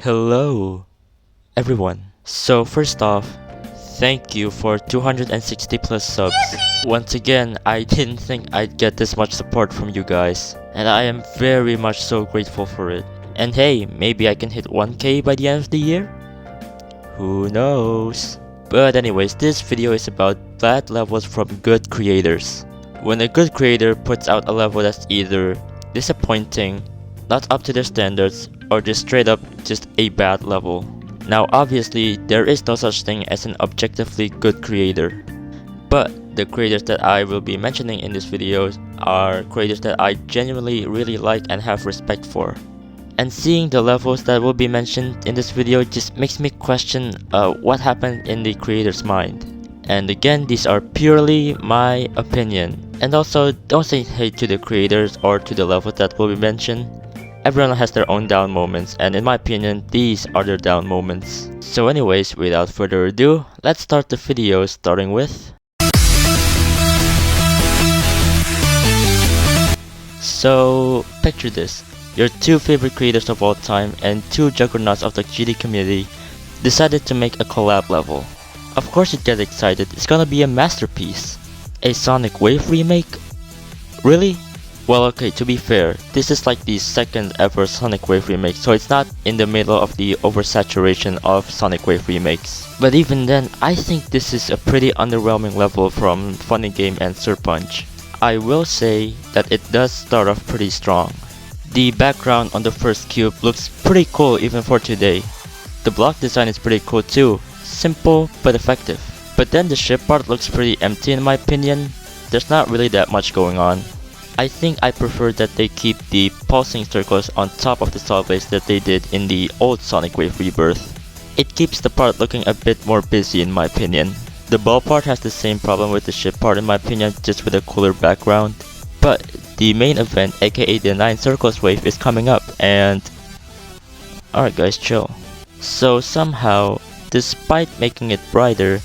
Hello, everyone. So first off, thank you for 260 plus subs. Once again, I didn't think I'd get this much support from you guys, and I am very much so grateful for it. And hey, maybe I can hit 1k by the end of the year? Who knows? But anyways, this video is about bad levels from good creators. When a good creator puts out a level that's either disappointing, not up to their standards, or just straight up just a bad level. Now obviously, there is no such thing as an objectively good creator. But the creators that I will be mentioning in this video are creators that I genuinely really like and have respect for. And seeing the levels that will be mentioned in this video just makes me question what happened in the creator's mind. And again, these are purely my opinion. And also, don't say hate to the creators or to the levels that will be mentioned. Everyone has their own down moments, and in my opinion, these are their down moments. So anyways, without further ado, let's start the video starting with... So, picture this. Your two favorite creators of all time and two juggernauts of the GD community decided to make a collab level. Of course you'd get excited, it's gonna be a masterpiece. A Sonic Wave remake? Really? Well, okay, to be fair, this is like the second ever Sonic Wave remake, so it's not in the middle of the oversaturation of Sonic Wave remakes. But even then, I think this is a pretty underwhelming level from FunnyGame and Surv. I will say that it does start off pretty strong. The background on the first cube looks pretty cool even for today. The block design is pretty cool too, simple but effective. But then the ship part looks pretty empty in my opinion. There's not really that much going on. I think I prefer that they keep the pulsing circles on top of the solid base that they did in the old Sonic Wave Rebirth. It keeps the part looking a bit more busy in my opinion. The ball part has the same problem with the ship part in my opinion, just with a cooler background. But the main event, aka the 9 circles wave, is coming up and... Alright guys, chill. So somehow, despite making it brighter,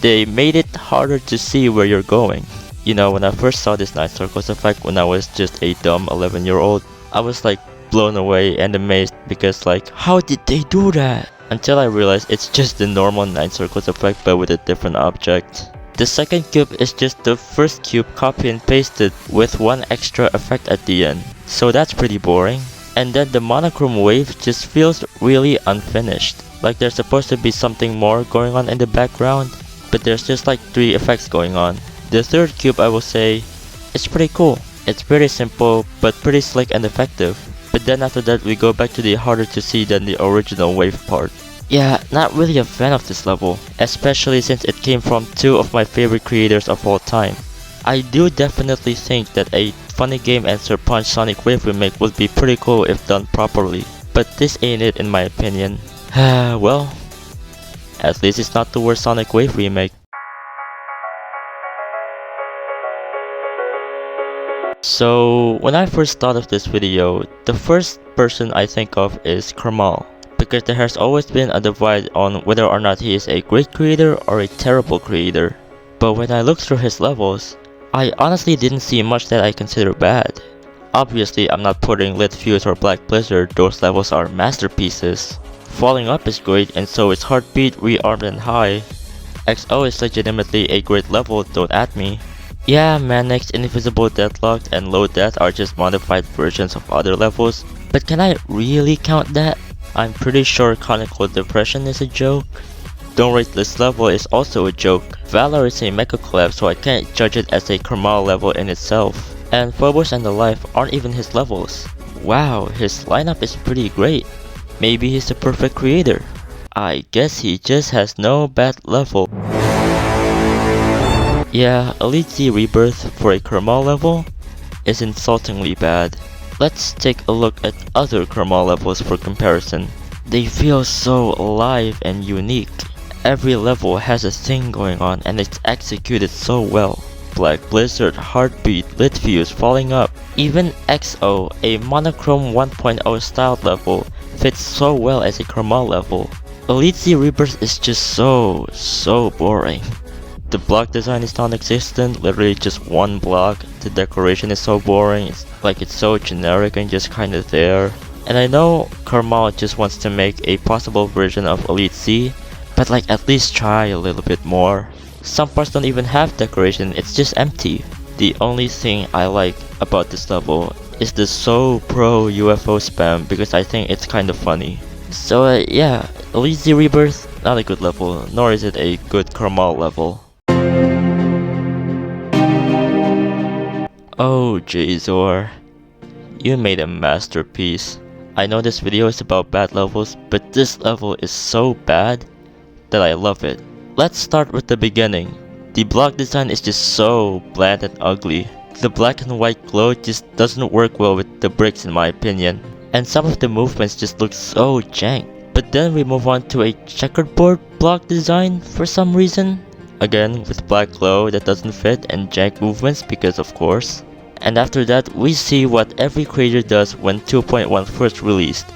they made it harder to see where you're going. You know, when I first saw this 9 circles effect when I was just a dumb 11-year-old, I was like blown away and amazed because like, how did they do that? Until I realized it's just the normal 9 circles effect but with a different object. The second cube is just the first cube copy and pasted with one extra effect at the end. So that's pretty boring. And then the monochrome wave just feels really unfinished. Like there's supposed to be something more going on in the background, but there's just like 3 effects going on. The third cube, I will say, it's pretty cool. It's pretty simple, but pretty slick and effective. But then after that, we go back to the harder to see than the original wave part. Yeah, not really a fan of this level, especially since it came from 2 of my favorite creators of all time. I do definitely think that a FunnyGame and Surv Sonic Wave remake would be pretty cool if done properly. But this ain't it in my opinion. Well, at least it's not the worst Sonic Wave remake. So, when I first thought of this video, the first person I think of is Kermal, because there has always been a divide on whether or not he is a great creator or a terrible creator. But when I looked through his levels, I honestly didn't see much that I consider bad. Obviously, I'm not putting Lit Fuse or Black Blizzard, those levels are masterpieces. Falling Up is great and so is Heartbeat, Rearmed and High. XO is legitimately a great level, don't at me. Yeah, Manx, Invisible Deadlocked, and Low Death are just modified versions of other levels, but can I really count that? I'm pretty sure Conical Depression is a joke. Don't Rate This level is also a joke. Valor is a mecha collab, so I can't judge it as a Kermal level in itself. And Phobos and the Life aren't even his levels. Wow, his lineup is pretty great. Maybe he's the perfect creator. I guess he just has no bad level. Yeah, Elite Z Rebirth for a Kermal level is insultingly bad. Let's take a look at other Kermal levels for comparison. They feel so alive and unique. Every level has a thing going on and it's executed so well. Black Blizzard, Heartbeat, Lit Fuse, Falling Up, even XO, a monochrome 1.0 styled level, fits so well as a Kermal level. Elite Z Rebirth is just so boring. The block design is non-existent, literally just one block. The decoration is so boring, it's so generic and just kinda there. And I know Karmal just wants to make a possible version of Elite C, but like at least try a little bit more. Some parts don't even have decoration, it's just empty. The only thing I like about this level is the so pro UFO spam because I think it's kind of funny. So yeah, Elite Z Rebirth, not a good level, nor is it a good Karmal level. Oh Jazor, you made a masterpiece. I know this video is about bad levels, but this level is so bad that I love it. Let's start with the beginning. The block design is just so bland and ugly. The black and white glow just doesn't work well with the bricks in my opinion. And some of the movements just look so jank. But then we move on to a checkerboard block design for some reason. Again with black glow that doesn't fit and jank movements because of course. And after that we see what every creator does when 2.1 first released,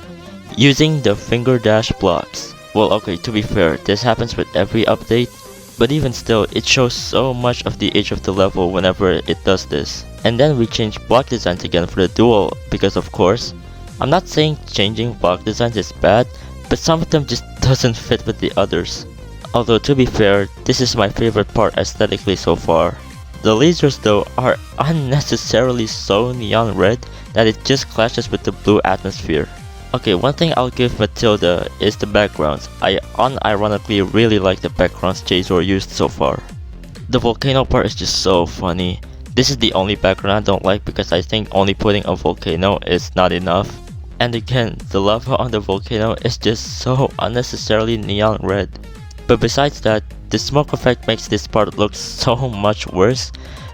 using the finger dash blocks. Well okay, to be fair, this happens with every update, but even still it shows so much of the age of the level whenever it does this. And then we change block designs again for the duel because of course. I'm not saying changing block designs is bad, but some of them just doesn't fit with the others. Although to be fair, this is my favorite part aesthetically so far. The lasers though are unnecessarily so neon red that it just clashes with the blue atmosphere. Okay, one thing I'll give Matilda is the backgrounds. I unironically really like the backgrounds Jazor used so far. The volcano part is just so funny. This is the only background I don't like because I think only putting a volcano is not enough. And again, the lava on the volcano is just so unnecessarily neon red. But besides that, the smoke effect makes this part look so much worse.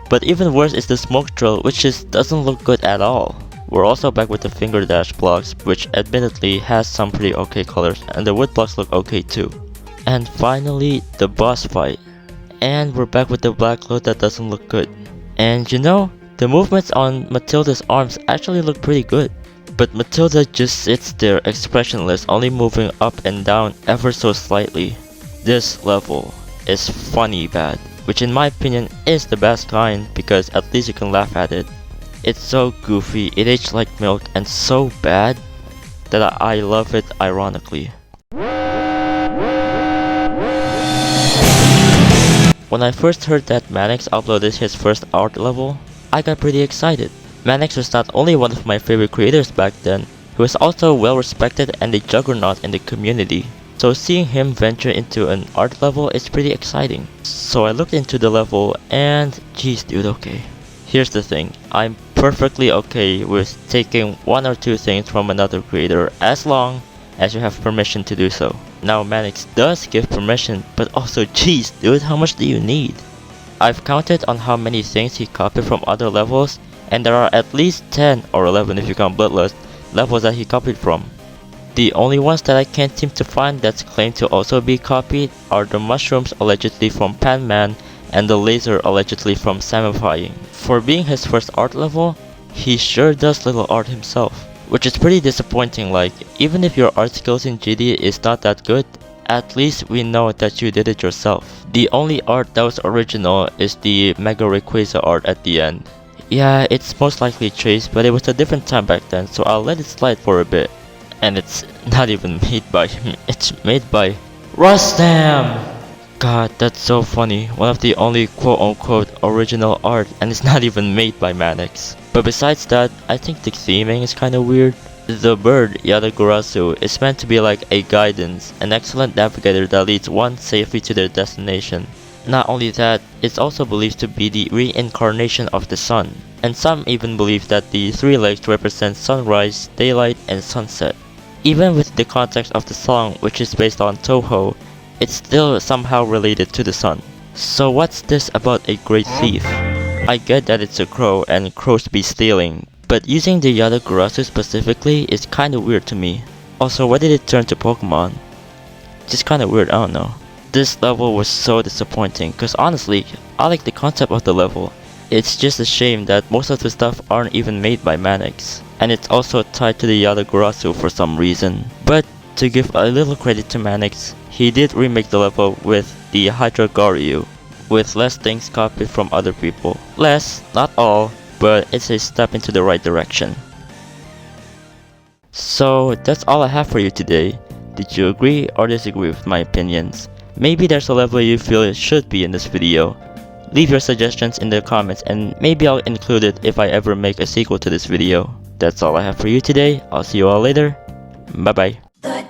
But even worse is the smoke trail, which just doesn't look good at all. We're also back with the finger dash blocks, which admittedly has some pretty okay colors, and the wood blocks look okay too. And finally, the boss fight. And we're back with the black glow that doesn't look good. And you know, the movements on Matilda's arms actually look pretty good. But Matilda just sits there expressionless, only moving up and down ever so slightly. This level is funny bad, which in my opinion is the best kind because at least you can laugh at it. It's so goofy, it aged like milk and so bad that I love it ironically. When I first heard that Manx uploaded his first art level, I got pretty excited. Manx was not only one of my favorite creators back then, he was also well respected and a juggernaut in the community. So seeing him venture into an art level is pretty exciting. So I looked into the level and geez dude, okay. Here's the thing, I'm perfectly okay with taking one or two things from another creator as long as you have permission to do so. Now Manx does give permission, but also geez dude, how much do you need? I've counted on how many things he copied from other levels, and there are at least 10 or 11 if you count Bloodlust levels that he copied from. The only ones that I can't seem to find that's claimed to also be copied are the mushrooms allegedly from Pan Man and the laser allegedly from Samifying. For being his first art level, he sure does little art himself, which is pretty disappointing. Like, even if your art skills in GD is not that good, at least we know that you did it yourself. The only art that was original is the Mega Rayquaza art at the end. Yeah, it's most likely traced, but it was a different time back then, so I'll let it slide for a bit. And it's not even made by him, it's made by Rustam! God, that's so funny. One of the only quote-unquote original art, and it's not even made by Manx. But besides that, I think the theming is kinda weird. The bird, Yadagurasu, is meant to be like a guidance, an excellent navigator that leads one safely to their destination. Not only that, it's also believed to be the reincarnation of the sun. And some even believe that the three legs represent sunrise, daylight, and sunset. Even with the context of the song, which is based on Toho, it's still somehow related to the sun. So what's this about a great thief? I get that it's a crow and crows be stealing, but using the Yadagurasu specifically is kinda weird to me. Also, why did it turn to Pokemon? Just kinda weird, I don't know. This level was so disappointing, cause honestly, I like the concept of the level. It's just a shame that most of the stuff aren't even made by Manx. And it's also tied to the Yadagurasu for some reason. But to give a little credit to Manx, he did remake the level with the Hydra Goryu, with less things copied from other people. Less, not all, but it's a step into the right direction. So that's all I have for you today. Did you agree or disagree with my opinions? Maybe there's a level you feel it should be in this video. Leave your suggestions in the comments and maybe I'll include it if I ever make a sequel to this video. That's all I have for you today. I'll see you all later. Bye bye.